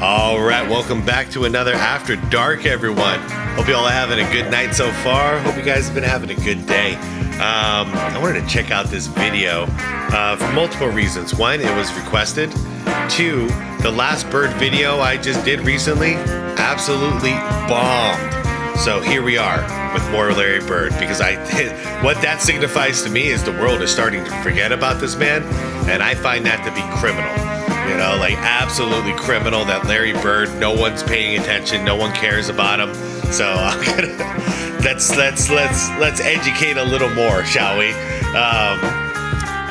All right, welcome back to another After Dark, everyone. Hope you all are having a good night so far. Hope you guys have been having a good day. I wanted to check out this video for multiple reasons. One, it was requested. Two, the last bird video I just did recently absolutely bombed. So here we are with more Larry Bird, because what that signifies to me is the world is starting to forget about this man, and I find that to be criminal. You know, like absolutely criminal that Larry Bird, no one's paying attention, no one cares about him. So let's educate a little more, shall we?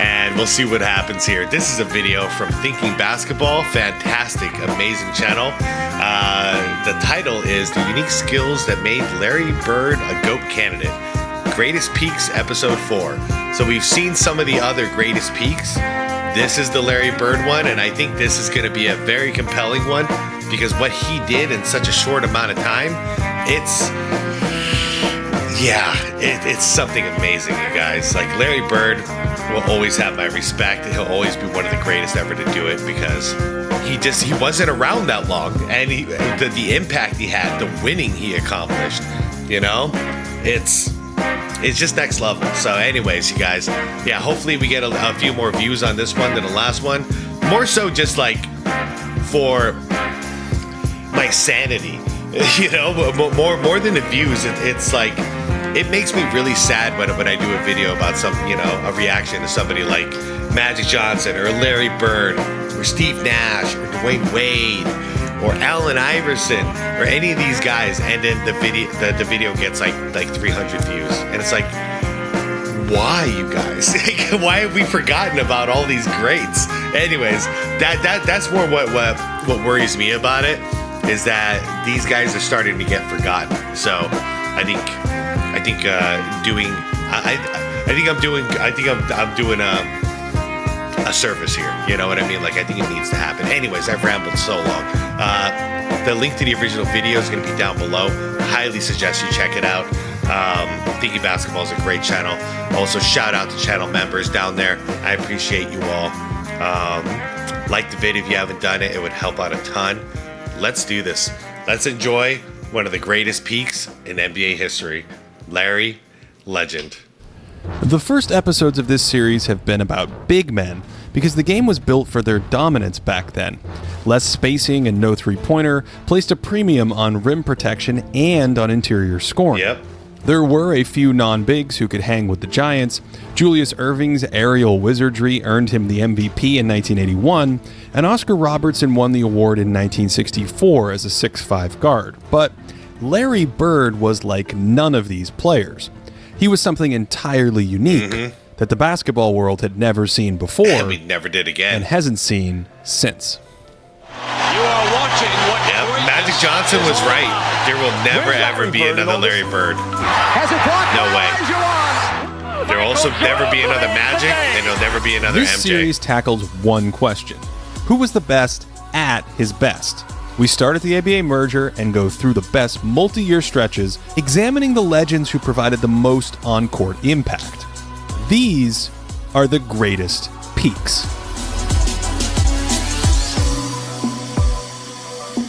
And we'll see what happens here. This is a video from Thinking Basketball. Fantastic, amazing channel. The title is The Unique Skills That Made Larry Bird a GOAT Candidate. Greatest Peaks, Episode 4. So we've seen some of the other Greatest Peaks. This is the Larry Bird one, and I think this is going to be a very compelling one, because what he did in such a short amount of time, it's something amazing, you guys. Like, Larry Bird will always have my respect. He'll always be one of the greatest ever to do it, because he wasn't around that long, and the impact he had, the winning he accomplished, you know, it's just next level. So anyways, you guys, yeah, hopefully we get a few more views on this one than the last one. More so just like for my sanity, you know, more than the views. It's like, it makes me really sad when I do a video about something, you know, a reaction to somebody like Magic Johnson or Larry Bird or Steve Nash or Dwayne Wade or Allen Iverson or any of these guys, and then the video gets like 300 views, and it's like, why, you guys? Why have we forgotten about all these greats? Anyways, that's more what worries me about it, is that these guys are starting to get forgotten. So I think I'm doing a service here, you know what I mean? Like, I think it needs to happen. Anyways, I've rambled so long. The link to the original video is going to be down below. Highly suggest you check it out. Thinking Basketball is a great channel. Also, shout out to channel members down there. I appreciate you all. Like the video if you haven't done it. It would help out a ton. Let's do this. Let's enjoy one of the greatest peaks in NBA history. Larry, legend. The first episodes of this series have been about big men, because the game was built for their dominance back then. Less spacing and no three-pointer placed a premium on rim protection and on interior scoring. Yep. There were a few non-bigs who could hang with the Giants. Julius Erving's aerial wizardry earned him the MVP in 1981, and Oscar Robertson won the award in 1964 as a 6'5" guard. But Larry Bird was like none of these players. He was something entirely unique that the basketball world had never seen before. And we never did again. And hasn't seen since. You are watching what Magic Johnson was right. There will never ever be another Larry Bird. No way. There will also never be another Magic, and there'll never be another This MJ. series tackles one question. Who was the best at his best? We start at the ABA merger and go through the best multi-year stretches, examining the legends who provided the most on-court impact. These are the greatest peaks.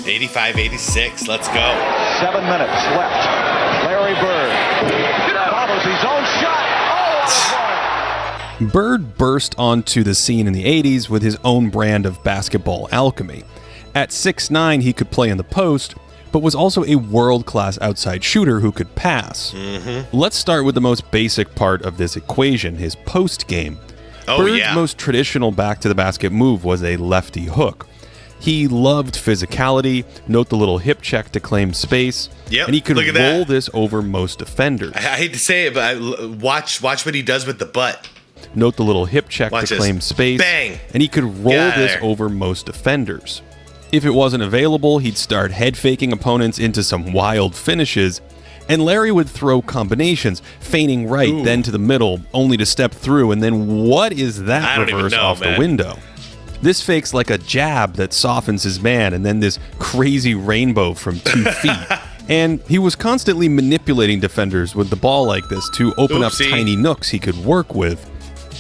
85-86, let's go. 7 minutes left. Larry Bird follows his own shot. Oh, Bird burst onto the scene in the 80s with his own brand of basketball alchemy. At 6'9", he could play in the post, but was also a world-class outside shooter who could pass. Let's start with the most basic part of this equation, his post game. Bird's most traditional back-to-the-basket move was a lefty hook. He loved physicality, note the little hip check to claim space, and he could roll this over most defenders. I hate to say it, but watch what he does with the butt. Note the little hip check to claim space, Bang. And he could roll this over most defenders. If it wasn't available, he'd start head-faking opponents into some wild finishes, and Larry would throw combinations, feigning right, then to the middle, only to step through, and then what is that reverse off the window? This fakes like a jab that softens his man, and then this crazy rainbow from 2 feet. And he was constantly manipulating defenders with the ball like this to open up tiny nooks he could work with.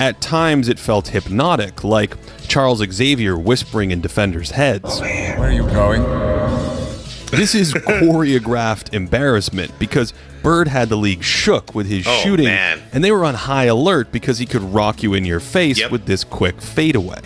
At times, it felt hypnotic, like Charles Xavier whispering in defenders' heads. Where are you going? This is choreographed embarrassment because Bird had the league shook with his shooting, man. and they were on high alert because he could rock you in your face with this quick fadeaway.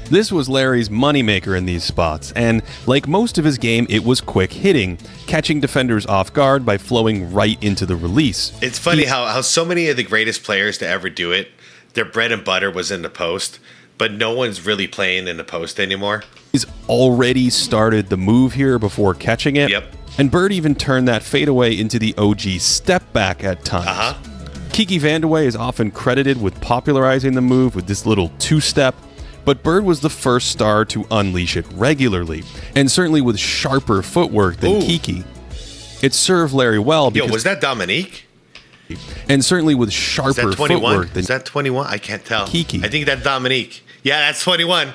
This was Larry's moneymaker in these spots, and like most of his game, it was quick hitting, catching defenders off guard by flowing right into the release. It's funny how so many of the greatest players to ever do it, their bread and butter was in the post, but no one's really playing in the post anymore. He's already started the move here before catching it. Yep. And Bird even turned that fadeaway into the OG step back at times. Kiki Vandeweghe is often credited with popularizing the move with this little two-step, but Bird was the first star to unleash it regularly, and certainly with sharper footwork than Kiki. It served Larry well because... Yo, was that Dominique? And certainly with sharper footwork than... Is that 21? I can't tell. Kiki. I think that's Dominique. Yeah, that's 21.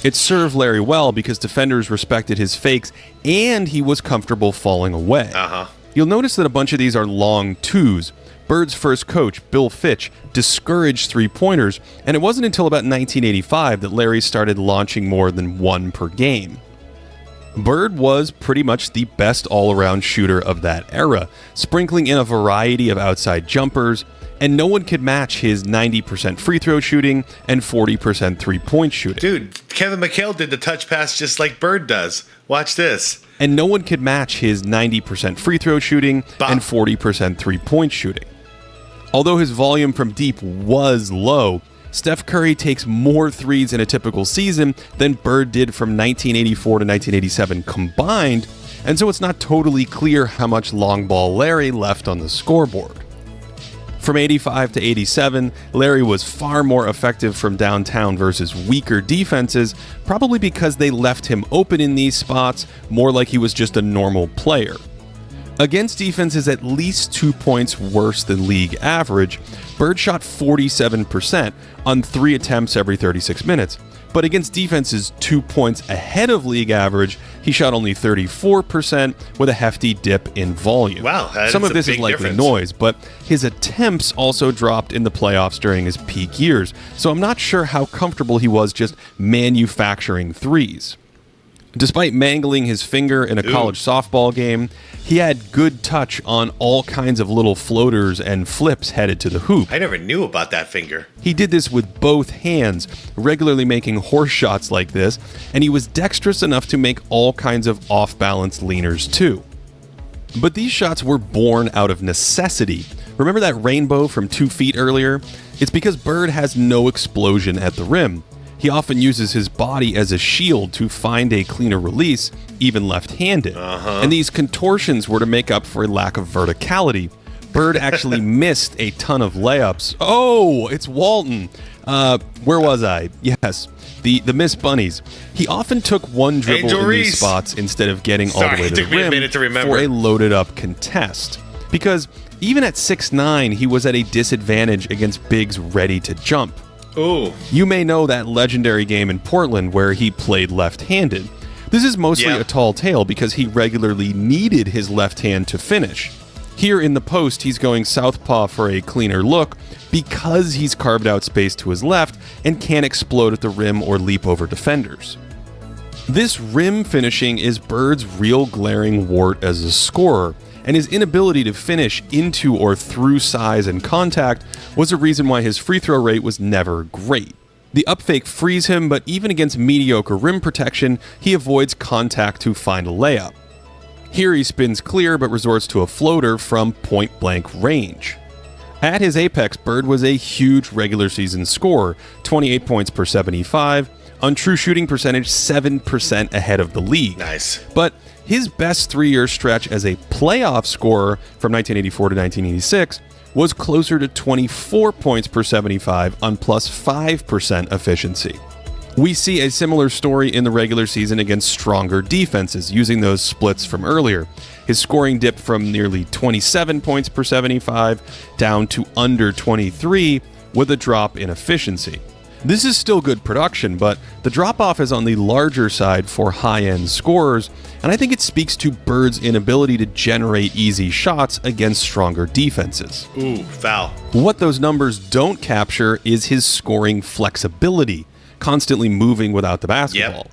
It served Larry well because defenders respected his fakes, and he was comfortable falling away. You'll notice that a bunch of these are long twos. Bird's first coach, Bill Fitch, discouraged three-pointers, and it wasn't until about 1985 that Larry started launching more than one per game. Bird was pretty much the best all-around shooter of that era, sprinkling in a variety of outside jumpers, and no one could match his 90% free throw shooting and 40% three-point shooting. Dude, Kevin McHale did the touch pass just like Bird does. Watch this. And no one could match his 90% free throw shooting and 40% three-point shooting. Although his volume from deep was low, Steph Curry takes more threes in a typical season than Bird did from 1984 to 1987 combined, and so it's not totally clear how much long ball Larry left on the scoreboard. From 85 to 87, Larry was far more effective from downtown versus weaker defenses, probably because they left him open in these spots, more like he was just a normal player. Against defenses at least 2 points worse than league average, Bird shot 47% on 3 attempts every 36 minutes. But against defenses 2 points ahead of league average, he shot only 34% with a hefty dip in volume. Wow, some of this is likely noise, but his attempts also dropped in the playoffs during his peak years, so I'm not sure how comfortable he was just manufacturing threes. Despite mangling his finger in a college softball game, he had good touch on all kinds of little floaters and flips headed to the hoop. I never knew about that finger. He did this with both hands, regularly making horse shots like this, and he was dexterous enough to make all kinds of off-balance leaners too. But these shots were born out of necessity. Remember that rainbow from 2 feet earlier? It's because Bird has no explosion at the rim. He often uses his body as a shield to find a cleaner release, even left-handed. And these contortions were to make up for a lack of verticality. Bird actually missed a ton of layups. Oh, it's Walton. Where was I? Yes, the Miss Bunnies. He often took one dribble Angel in Reese. these spots instead of getting all the way to the rim for a loaded-up contest. Because even at 6'9", he was at a disadvantage against bigs ready to jump. Ooh. You may know that legendary game in Portland where he played left-handed. This is mostly a tall tale because he regularly needed his left hand to finish. Here in the post, he's going southpaw for a cleaner look because he's carved out space to his left and can't explode at the rim or leap over defenders. This rim finishing is Bird's real glaring wart as a scorer, and his inability to finish into or through size and contact was a reason why his free throw rate was never great. The upfake frees him, but even against mediocre rim protection, he avoids contact to find a layup. Here he spins clear but resorts to a floater from point-blank range. At his apex, Bird was a huge regular season scorer, 28 points per 75, on true shooting percentage 7% ahead of the league. Nice. But his best 3-year stretch as a playoff scorer from 1984 to 1986 was closer to 24 points per 75 on plus 5% efficiency. We see a similar story in the regular season against stronger defenses, using those splits from earlier. His scoring dipped from nearly 27 points per 75 down to under 23 with a drop in efficiency. This is still good production, but the drop-off is on the larger side for high-end scorers, and I think it speaks to Bird's inability to generate easy shots against stronger defenses. Ooh, foul. What those numbers don't capture is his scoring flexibility, constantly moving without the basketball. Yep.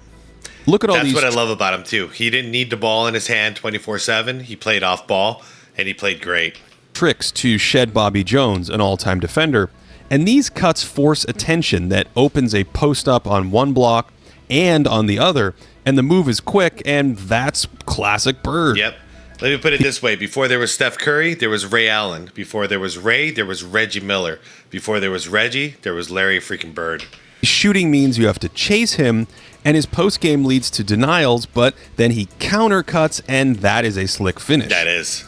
Look at all That's these... what I love about him, too. He didn't need the ball in his hand 24/7. He played off ball, and he played great. Tricks to shed Bobby Jones, an all-time defender, and these cuts force attention that opens a post-up on one block and on the other, and the move is quick, and that's classic Bird. Yep. Let me put it this way. Before there was Steph Curry, there was Ray Allen. Before there was Ray, there was Reggie Miller. Before there was Reggie, there was Larry freaking Bird. Shooting means you have to chase him, and his post-game leads to denials, but then he countercuts, and that is a slick finish. That is.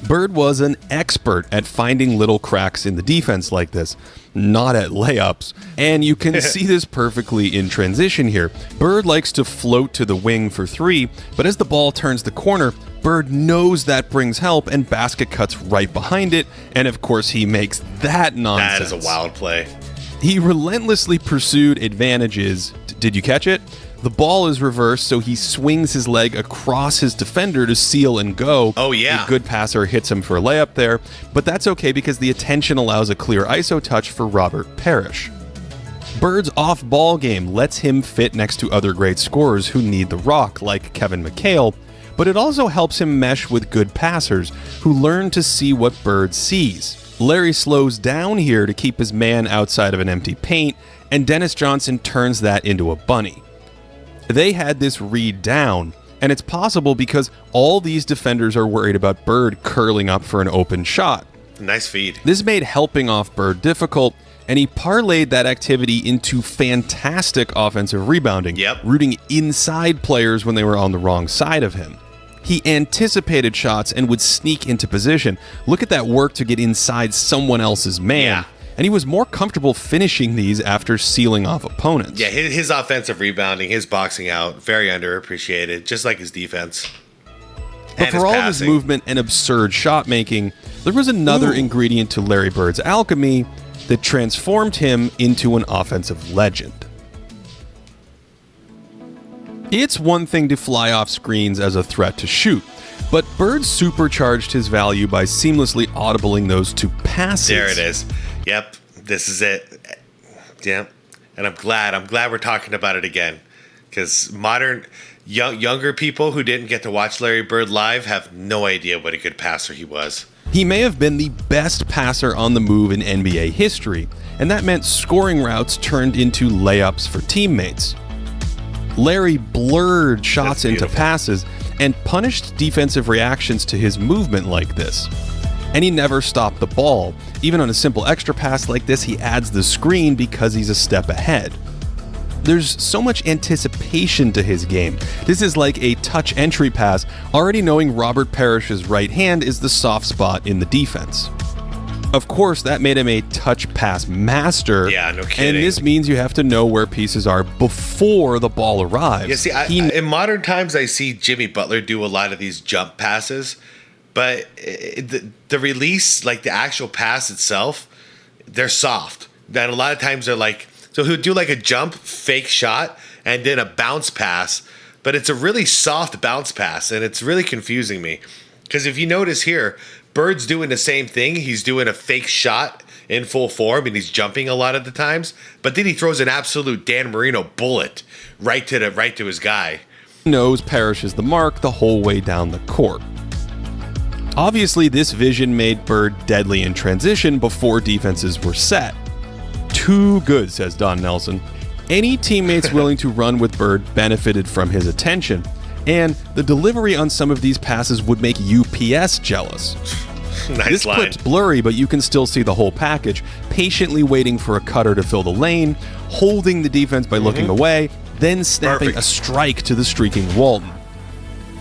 Bird was an expert at finding little cracks in the defense like this, not at layups, and you can see this perfectly in transition here. Bird likes to float to the wing for three, but as the ball turns the corner, Bird knows that brings help, and basket cuts right behind it, and of course he makes that nonsense. That is a wild play. He relentlessly pursued advantages. Did you catch it? The ball is reversed, so he swings his leg across his defender to seal and go. Oh, yeah. A good passer hits him for a layup there, but that's okay because the attention allows a clear ISO touch for Robert Parrish. Bird's off-ball game lets him fit next to other great scorers who need the rock, like Kevin McHale, but it also helps him mesh with good passers who learn to see what Bird sees. Larry slows down here to keep his man outside of an empty paint, and Dennis Johnson turns that into a bunny. They had this read down, and it's possible because all these defenders are worried about Bird curling up for an open shot. Nice feed. This made helping off Bird difficult, and he parlayed that activity into fantastic offensive rebounding, rooting inside players when they were on the wrong side of him. He anticipated shots and would sneak into position. Look at that work to get inside someone else's man. Yeah. And he was more comfortable finishing these after sealing off opponents. Yeah, his offensive rebounding, his boxing out, very underappreciated, just like his defense. But for all of his movement and absurd shot making, there was another ingredient to Larry Bird's alchemy that transformed him into an offensive legend. It's one thing to fly off screens as a threat to shoot, but Bird supercharged his value by seamlessly audibling those to passes. There it is. Yep, this is it. Yep, and I'm glad we're talking about it again, because modern younger people who didn't get to watch Larry Bird live have no idea what a good passer he was. He may have been the best passer on the move in NBA history, and that meant scoring routes turned into layups for teammates. Larry blurred shots into passes and punished defensive reactions to his movement like this. And he never stopped the ball. Even on a simple extra pass like this, he adds the screen because he's a step ahead. There's so much anticipation to his game. This is like a touch entry pass, already knowing Robert Parrish's right hand is the soft spot in the defense. Of course, that made him a touch pass master. Yeah, no kidding. And this means you have to know where pieces are before the ball arrives. Yeah, see, in modern times, I see Jimmy Butler do a lot of these jump passes, but the release, like the actual pass itself, they're soft. And a lot of times they're like, so he'll do like a jump, fake shot, and then a bounce pass, but it's a really soft bounce pass, and it's really confusing me. Because if you notice here, Bird's doing the same thing. He's doing a fake shot in full form, and he's jumping a lot of the times. But then he throws an absolute Dan Marino bullet right to his guy. He knows Parrish is the mark the whole way down the court. Obviously, this vision made Bird deadly in transition before defenses were set. Too good, says Don Nelson. Any teammates willing to run with Bird benefited from his attention, and the delivery on some of these passes would make UPS jealous. Nice this line. clip's blurry, but you can still see the whole package, patiently waiting for a cutter to fill the lane, holding the defense by looking away, then snapping a strike to the streaking Walton.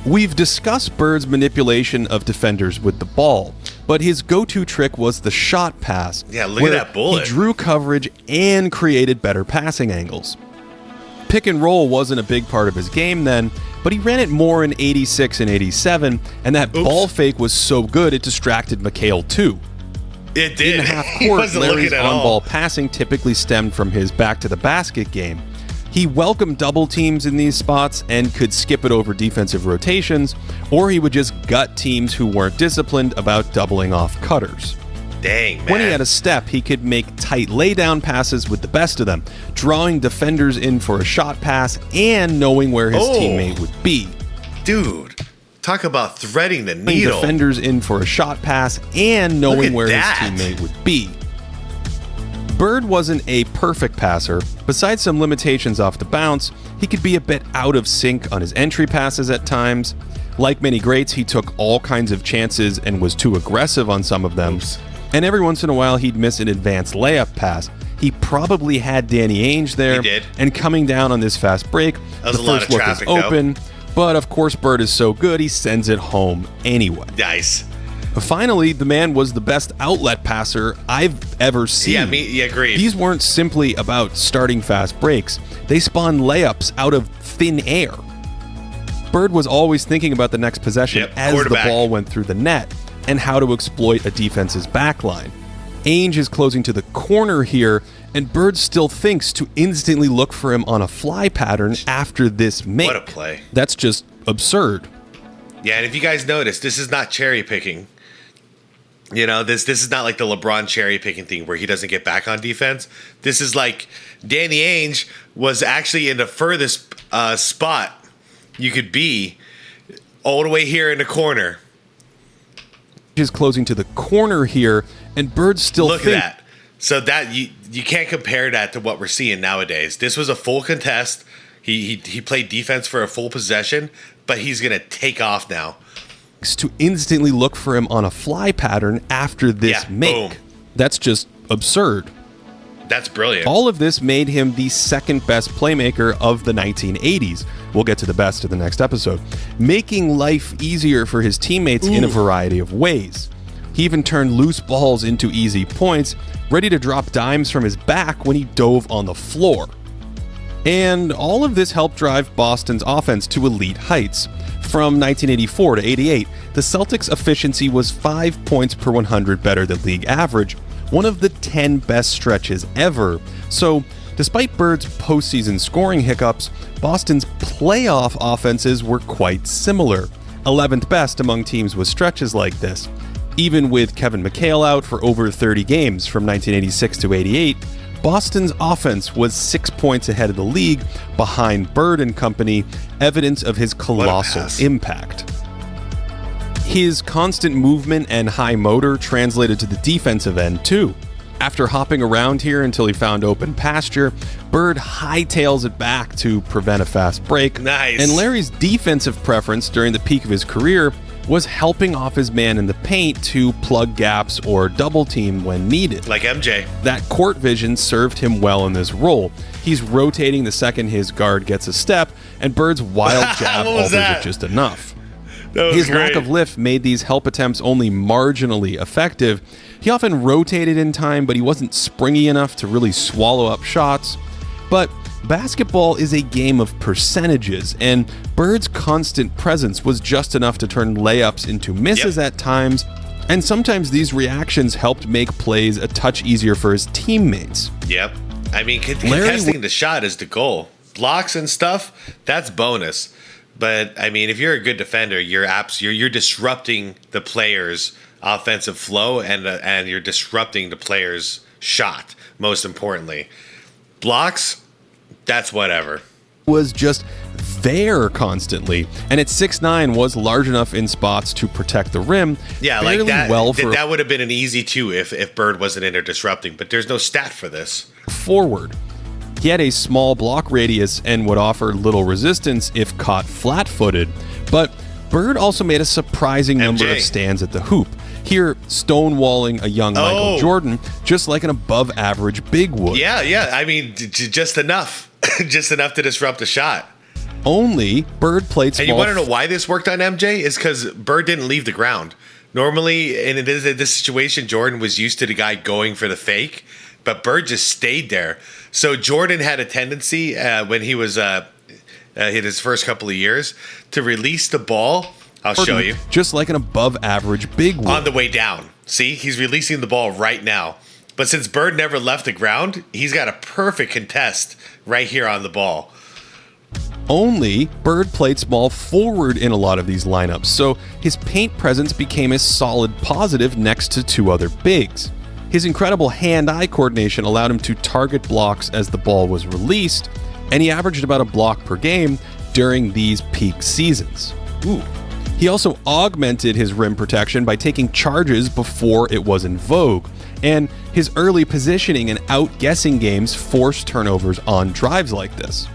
We've discussed Bird's manipulation of defenders with the ball, but his go-to trick was the shot pass. Yeah, look at that bullet. He drew coverage and created better passing angles. Pick and roll wasn't a big part of his game then, but he ran it more in 86 and 87, and that ball fake was so good it distracted McHale too. It did. In half He court, wasn't Larry's looking at all. on-ball passing typically stemmed from his back-to-the-basket game. He welcomed double teams in these spots and could skip it over defensive rotations, or he would just gut teams who weren't disciplined about doubling off cutters. Dang, man. When he had a step, he could make tight laydown passes with the best of them, drawing defenders in for a shot pass and knowing where his teammate would be. Dude, talk about threading the needle. Defenders in for a shot pass and knowing where his teammate would be. Bird wasn't a perfect passer. Besides some limitations off the bounce, he could be a bit out of sync on his entry passes at times. Like many greats, he took all kinds of chances and was too aggressive on some of them. Oops. And every once in a while, he'd miss an advanced layup pass. He probably had Danny Ainge there. He did. And coming down on this fast break, That was the a lot first of look traffic, is open. But of course, Bird is so good, he sends it home anyway. Nice. Finally, the man was the best outlet passer I've ever seen. Yeah, agreed. These weren't simply about starting fast breaks. They spawned layups out of thin air. Bird was always thinking about the next possession as the ball went through the net and how to exploit a defense's backline. Ainge is closing to the corner here, and Bird still thinks to instantly look for him on a fly pattern after this make. What a play. That's just absurd. Yeah, and if you guys notice, this is not cherry picking. You know, this is not like the LeBron cherry picking thing where he doesn't get back on defense. This is like Danny Ainge was actually in the furthest spot you could be, all the way here in the corner. Is closing to the corner here, and Bird still Look at that. So that you can't compare that to what we're seeing nowadays. This was a full contest. He played defense for a full possession, but he's gonna take off now. To instantly look for him on a fly pattern after this make. Boom. That's just absurd. That's brilliant. All of this made him the second best playmaker of the 1980s. We'll get to the best in the next episode. Making life easier for his teammates in a variety of ways. He even turned loose balls into easy points, ready to drop dimes from his back when he dove on the floor. And all of this helped drive Boston's offense to elite heights. From 1984 to 88, the Celtics' efficiency was 5 points per 100 better than league average, one of the 10 best stretches ever. So, despite Bird's postseason scoring hiccups, Boston's playoff offenses were quite similar, 11th best among teams with stretches like this. Even with Kevin McHale out for over 30 games from 1986 to 88, Boston's offense was 6 points ahead of the league, behind Bird and company, evidence of his colossal impact. His constant movement and high motor translated to the defensive end too. After hopping around here until he found open pasture, Bird hightails it back to prevent a fast break. Nice. And Larry's defensive preference during the peak of his career was helping off his man in the paint to plug gaps or double team when needed. Like MJ. That court vision served him well in this role. He's rotating the second his guard gets a step, and Bird's wild jab alters it just enough. His lack of lift made these help attempts only marginally effective. He often rotated in time, but he wasn't springy enough to really swallow up shots. But basketball is a game of percentages, and Bird's constant presence was just enough to turn layups into misses at times, and sometimes these reactions helped make plays a touch easier for his teammates. Yep. I mean, contesting the shot is the goal. Blocks and stuff, that's bonus. But I mean, if you're a good defender, you're disrupting the player's offensive flow, and you're disrupting the player's shot. Most importantly, blocks, that's whatever. Was just there constantly, and at 6'9" was large enough in spots to protect the rim. Yeah, like that. That would have been an easy 2 if Bird wasn't in there disrupting. But there's no stat for this. Forward. He had a small block radius and would offer little resistance if caught flat-footed, but Bird also made a surprising number of stands at the hoop, here stonewalling a young Michael Jordan, just like an above-average big would. Yeah, I mean, just enough. Just enough to disrupt the shot. Only Bird played small. And you want to know why this worked on MJ? Is because Bird didn't leave the ground. Normally, in this situation, Jordan was used to the guy going for the fake, but Bird just stayed there. So Jordan had a tendency when he was in his first couple of years to release the ball I'll show you. Just like an above-average big one. On the way down. See, he's releasing the ball right now. But since Bird never left the ground, he's got a perfect contest right here on the ball. Only Bird played small forward in a lot of these lineups, so his paint presence became a solid positive next to two other bigs. His incredible hand-eye coordination allowed him to target blocks as the ball was released, and he averaged about a block per game during these peak seasons. Ooh. He also augmented his rim protection by taking charges before it was in vogue, and his early positioning and outguessing games forced turnovers on drives like this.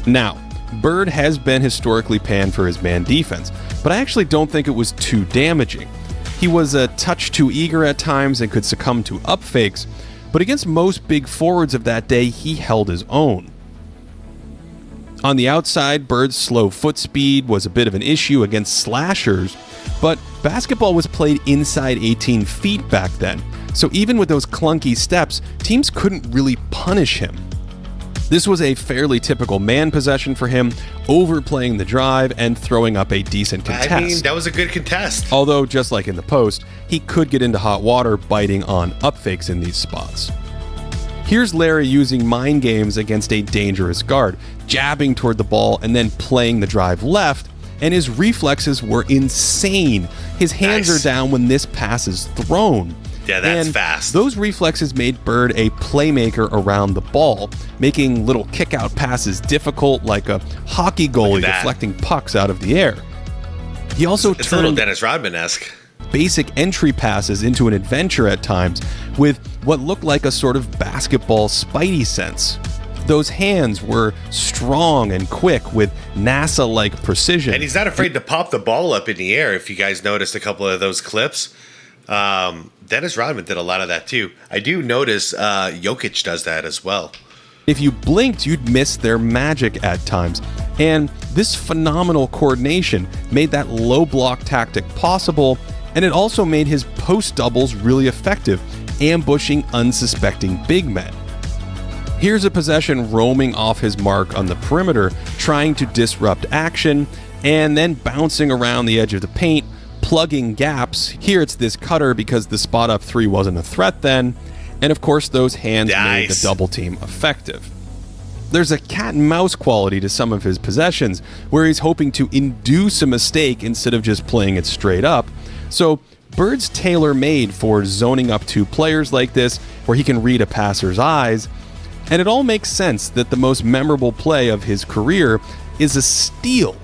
Now, Bird has been historically panned for his man defense, but I actually don't think it was too damaging. He was a touch too eager at times and could succumb to up fakes, but against most big forwards of that day, he held his own. On the outside, Bird's slow foot speed was a bit of an issue against slashers, but basketball was played inside 18 feet back then, so even with those clunky steps, teams couldn't really punish him. This was a fairly typical man possession for him, overplaying the drive and throwing up a decent contest. I mean, that was a good contest. Although, just like in the post, he could get into hot water biting on up fakes in these spots. Here's Larry using mind games against a dangerous guard, jabbing toward the ball and then playing the drive left, and his reflexes were insane. His hands are down when this pass is thrown. Yeah, that's and fast. Those reflexes made Bird a playmaker around the ball, making little kick-out passes difficult like a hockey goalie deflecting pucks out of the air. He also it's a little turned Dennis Rodman-esque. Basic entry passes into an adventure at times with what looked like a sort of basketball spidey sense. Those hands were strong and quick with NASA-like precision. And he's not afraid to pop the ball up in the air, if you guys noticed a couple of those clips. Dennis Rodman did a lot of that too. I do notice Jokic does that as well. If you blinked, you'd miss their magic at times. And this phenomenal coordination made that low block tactic possible, and it also made his post doubles really effective, ambushing unsuspecting big men. Here's a possession roaming off his mark on the perimeter, trying to disrupt action, and then bouncing around the edge of the paint, plugging gaps. Here it's this cutter because the spot up three wasn't a threat then, and of course those hands made the double team effective. There's a cat and mouse quality to some of his possessions, where he's hoping to induce a mistake instead of just playing it straight up. So Bird's tailor-made for zoning up two players like this, where he can read a passer's eyes, and it all makes sense that the most memorable play of his career is a steal.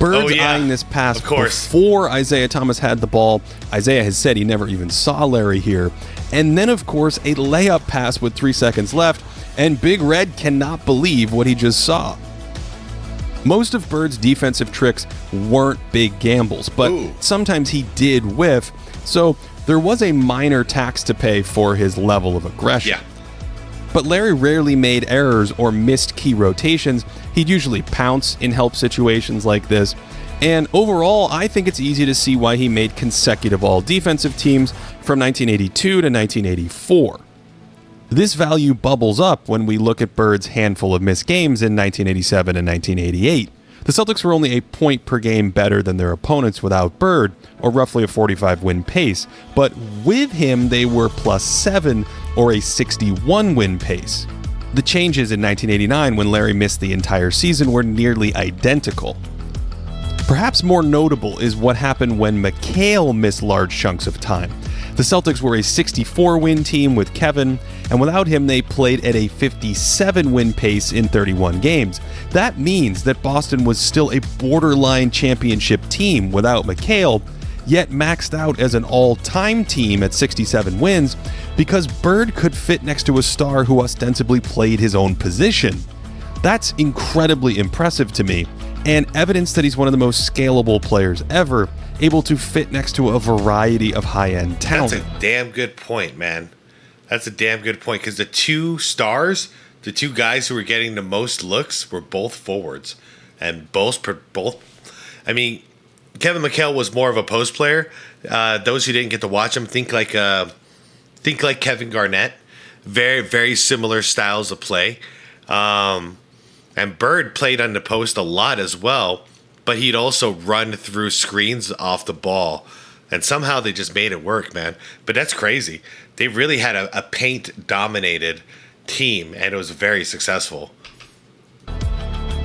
Bird's eyeing this pass before Isaiah Thomas had the ball. Isaiah has said he never even saw Larry here. And then, of course, a layup pass with 3 seconds left, and Big Red cannot believe what he just saw. Most of Bird's defensive tricks weren't big gambles, but sometimes he did whiff, so there was a minor tax to pay for his level of aggression. Yeah. But Larry rarely made errors or missed key rotations. He'd usually pounce in help situations like this. And overall, I think it's easy to see why he made consecutive all-defensive teams from 1982 to 1984. This value bubbles up when we look at Bird's handful of missed games in 1987 and 1988. The Celtics were only a point per game better than their opponents without Bird, or roughly a 45-win pace, but with him they were +7, or a 61-win pace. The changes in 1989, when Larry missed the entire season, were nearly identical. Perhaps more notable is what happened when McHale missed large chunks of time. The Celtics were a 64-win team with Kevin, and without him they played at a 57-win pace in 31 games. That means that Boston was still a borderline championship team without McHale, yet maxed out as an all-time team at 67 wins because Bird could fit next to a star who ostensibly played his own position. That's incredibly impressive to me, and evidence that he's one of the most scalable players ever, able to fit next to a variety of high-end talent. That's a damn good point, man. That's a damn good point, because the two stars, the two guys who were getting the most looks were both forwards. And both I mean, Kevin McHale was more of a post player. Those who didn't get to watch him, think like Kevin Garnett. Very, very similar styles of play. And Bird played on the post a lot as well. but he'd also run through screens off the ball. And somehow they just made it work, man. But that's crazy. They really had a paint-dominated team, and it was very successful.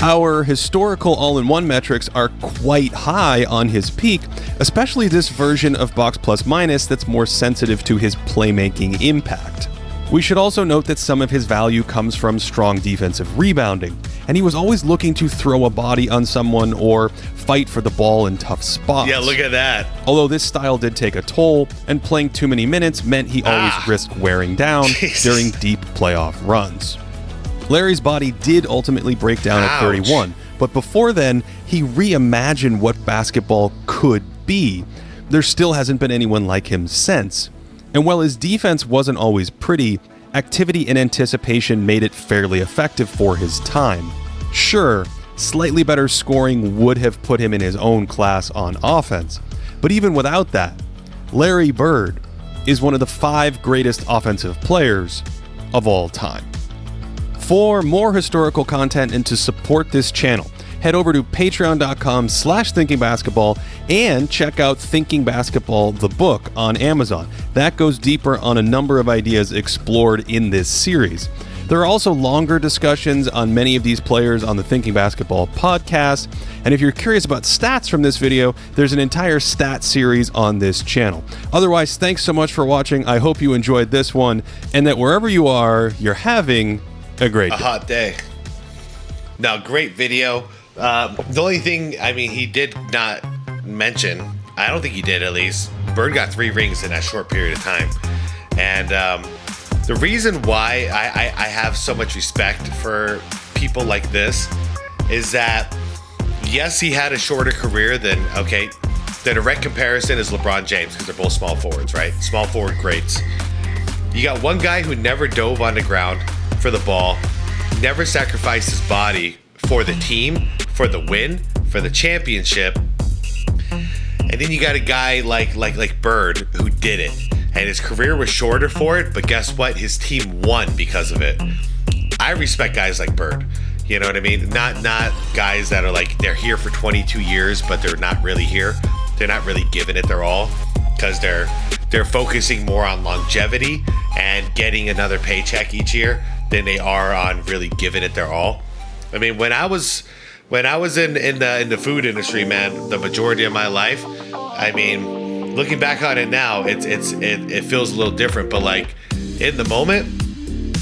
Our historical all-in-one metrics are quite high on his peak, especially this version of box plus minus that's more sensitive to his playmaking impact. We should also note that some of his value comes from strong defensive rebounding, and he was always looking to throw a body on someone or fight for the ball in tough spots. Yeah, look at that. Although this style did take a toll, and playing too many minutes meant he always risked wearing down during deep playoff runs. Larry's body did ultimately break down at 31, but before then, he reimagined what basketball could be. There still hasn't been anyone like him since. And while his defense wasn't always pretty, activity and anticipation made it fairly effective for his time. Sure, slightly better scoring would have put him in his own class on offense, but even without that, Larry Bird is one of the 5 greatest offensive players of all time. For more historical content and to support this channel, head over to patreon.com/thinkingbasketball and check out Thinking Basketball, the book, on Amazon. That goes deeper on a number of ideas explored in this series. There are also longer discussions on many of these players on the Thinking Basketball podcast. And if you're curious about stats from this video, there's an entire stat series on this channel. Otherwise, thanks so much for watching. I hope you enjoyed this one and that wherever you are, you're having a great day. A hot day. Now, great video. The only thing, I mean, he did not mention, I don't think he did at least, Bird got 3 rings in that short period of time. And the reason why I have so much respect for people like this is that, yes, he had a shorter career than, okay, the direct comparison is LeBron James because they're both small forwards, right? Small forward greats. You got one guy who never dove on the ground for the ball, never sacrificed his body for the team, for the win, for the championship. And then you got a guy like Bird who did it. And his career was shorter for it, but guess what? His team won because of it. I respect guys like Bird. You know what I mean? Not guys that are like, they're here for 22 years, but they're not really here. They're not really giving it their all because they're focusing more on longevity and getting another paycheck each year than they are on really giving it their all. I mean, when I was in the food industry, man, the majority of my life, I mean, looking back on it now, it feels a little different. But like in the moment,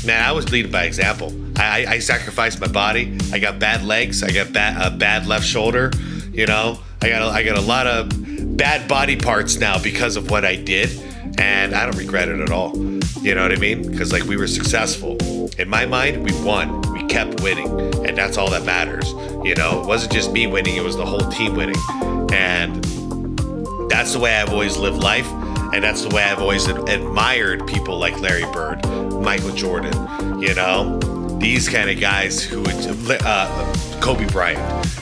man, I was leading by example. I sacrificed my body. I got bad legs. I got a bad left shoulder. You know, I got a lot of bad body parts now because of what I did, and I don't regret it at all. You know what I mean? Because like we were successful. In my mind, we won. We kept winning, and that's all that matters. You know, it wasn't just me winning; it was the whole team winning, and that's the way I've always lived life, and that's the way I've always admired people like Larry Bird, Michael Jordan. You know, these kind of guys who would, Kobe Bryant.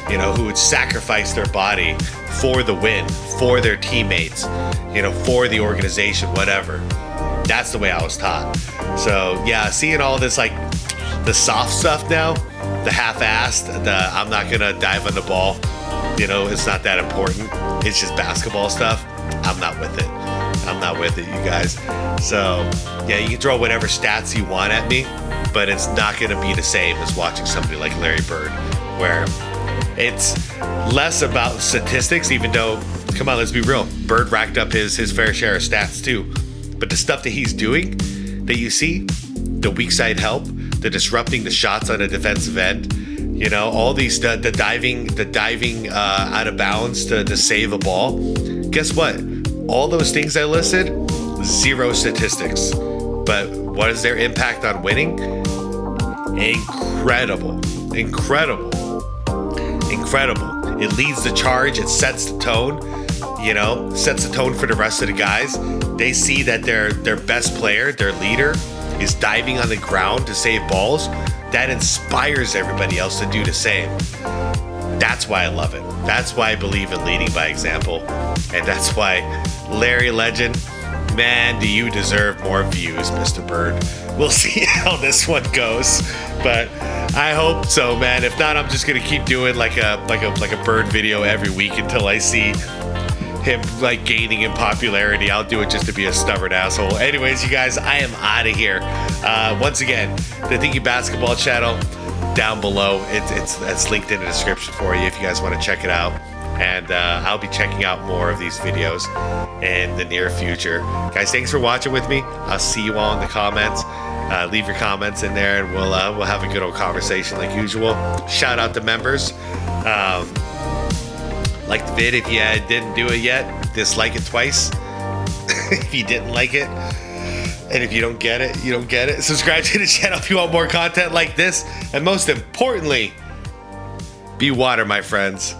You know, who would sacrifice their body for the win, for their teammates. You know, for the organization, whatever. That's the way I was taught. So yeah, seeing all this like the soft stuff now, the half-assed, I'm not gonna dive on the ball, you know, it's not that important, it's just basketball stuff. I'm not with it, you guys. So yeah, you can throw whatever stats you want at me, but it's not gonna be the same as watching somebody like Larry Bird, where it's less about statistics, even though, come on, let's be real, Bird racked up his fair share of stats too. But the stuff that he's doing, that you see, the weak side help, the disrupting the shots on a defensive end, you know, all these, the diving out of bounds to save a ball. Guess what? All those things I listed, 0 statistics. But what is their impact on winning? Incredible. It leads the charge. It sets the tone. You know, sets the tone for the rest of the guys. They see that their best player, their leader, is diving on the ground to save balls. That inspires everybody else to do the same. That's why I love it. That's why I believe in leading by example. And that's why, Larry Legend, man, do you deserve more views, Mr. Bird. We'll see how this one goes. But I hope so, man. If not, I'm just gonna keep doing like a bird video every week until I see him like gaining in popularity. I'll do it just to be a stubborn asshole. Anyways, you guys, I am out of here. Once again, the Thinking Basketball channel down below. It's linked in the description for you if you guys want to check it out. And I'll be checking out more of these videos in the near future. Guys, thanks for watching with me. I'll see you all in the comments. Leave your comments in there, and we'll have a good old conversation like usual. Shout out to members. Like the vid if you didn't do it yet. Dislike it twice if you didn't like it. And if you don't get it, you don't get it. Subscribe to the channel if you want more content like this. And most importantly, be water, my friends.